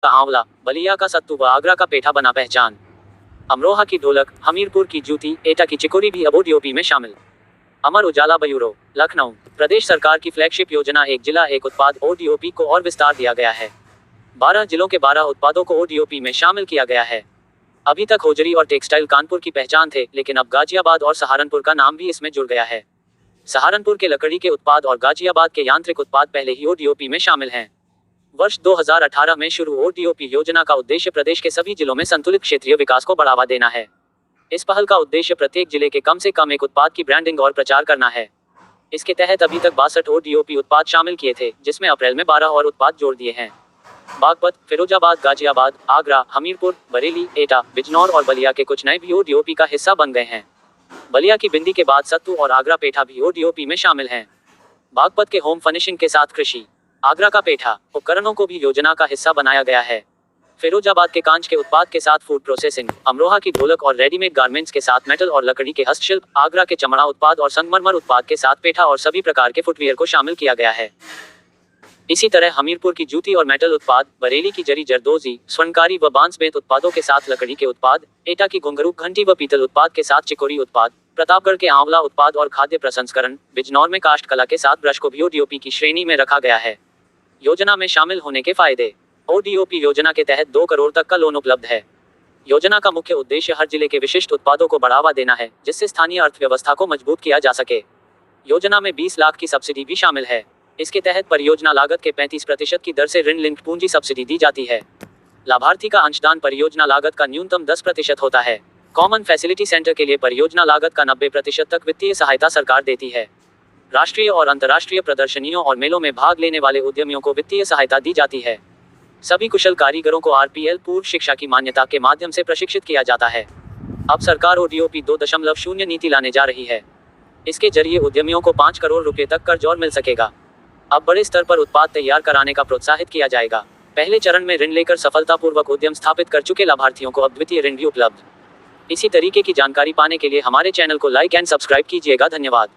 का आंवला, बलिया का सत्तू व आगरा का पेठा बना पहचान। अमरोहा की ढोलक, हमीरपुर की जूती, एटा की चिकोरी भी अब ओडीओपी में शामिल। अमर उजाला ब्यूरो, लखनऊ। प्रदेश सरकार की फ्लैगशिप योजना एक जिला एक उत्पाद ओडीओपी को और विस्तार दिया गया है। 12 जिलों के 12 उत्पादों को ओडीओपी में शामिल किया गया है। अभी तक होजरी और टेक्सटाइल कानपुर की पहचान थे, लेकिन अब गाजियाबाद और सहारनपुर का नाम भी इसमें जुड़ गया है। सहारनपुर के लकड़ी के उत्पाद और गाजियाबाद के यांत्रिक उत्पाद पहले ही ओडीओपी में शामिल हैं। वर्ष 2018 में शुरू ओडीओपी योजना का उद्देश्य प्रदेश के सभी जिलों में संतुलित क्षेत्रीय विकास को बढ़ावा देना है। इस पहल का उद्देश्य प्रत्येक जिले के कम से कम एक उत्पाद की ब्रांडिंग और प्रचार करना है। इसके तहत अभी तक 62 ओडीओपी उत्पाद शामिल किए थे, जिसमें अप्रैल में 12 और उत्पाद जोड़ दिए हैं। बागपत, फिरोजाबाद, गाजियाबाद, आगरा, हमीरपुर, बरेली, एटा, बिजनौर और बलिया के कुछ नए भी ओडीओपी का हिस्सा बन गए हैं। बलिया की बिंदी के बाद सत्तू और आगरा पेठा भी ओडीओपी में शामिल हैं। बागपत के होम फर्निशिंग के साथ कृषि, आगरा का पेठा उपकरणों को भी योजना का हिस्सा बनाया गया है। फिरोजाबाद के कांच के उत्पाद के साथ फूड प्रोसेसिंग, अमरोहा की ढोलक और रेडीमेड गारमेंट्स के साथ मेटल और लकड़ी के हस्तशिल्प, आगरा के चमड़ा उत्पाद और संगमरमर उत्पाद के साथ पेठा और सभी प्रकार के फुटवियर को शामिल किया गया है। इसी तरह हमीरपुर की जूती और मेटल उत्पाद, बरेली की जरी जरदोजी, स्वर्णकारी व बांसबेत उत्पादों के साथ लकड़ी के उत्पाद, एटा की घुंघरू, घंटी व पीतल उत्पाद के साथ चिकोरी उत्पाद, प्रतापगढ़ के आंवला उत्पाद और खाद्य प्रसंस्करण, बिजनौर में काष्ठ कला के साथ ब्रश को भी ओडीओपी की श्रेणी में रखा गया है। योजना में शामिल होने के फायदे। ओडीओपी योजना के तहत 2 करोड़ तक का लोन उपलब्ध है। योजना का मुख्य उद्देश्य हर जिले के विशिष्ट उत्पादों को बढ़ावा देना है, जिससे स्थानीय अर्थव्यवस्था को मजबूत किया जा सके। योजना में 20 लाख की सब्सिडी भी शामिल है। इसके तहत परियोजना लागत के 35% की दर से ऋण लिंक्ड पूंजी सब्सिडी दी जाती है। लाभार्थी का अंशदान परियोजना लागत का न्यूनतम 10% होता है। कॉमन फैसिलिटी सेंटर के लिए परियोजना लागत का 90% तक वित्तीय सहायता सरकार देती है। राष्ट्रीय और अंतर्राष्ट्रीय प्रदर्शनियों और मेलों में भाग लेने वाले उद्यमियों को वित्तीय सहायता दी जाती है। सभी कुशल कारीगरों को आरपीएल पूर्व शिक्षा की मान्यता के माध्यम से प्रशिक्षित किया जाता है। अब सरकार ओडीओपी 2.0 नीति लाने जा रही है। इसके जरिए उद्यमियों को 5 करोड़ रुपए तक कर्ज और मिल सकेगा। अब बड़े स्तर पर उत्पाद तैयार कराने का प्रोत्साहित किया जाएगा। पहले चरण में ऋण लेकर सफलतापूर्वक उद्यम स्थापित कर चुके लाभार्थियों को अब द्वितीय ऋण भी उपलब्ध। इसी तरीके की जानकारी पाने के लिए हमारे चैनल को लाइक एंड सब्सक्राइब कीजिएगा। धन्यवाद।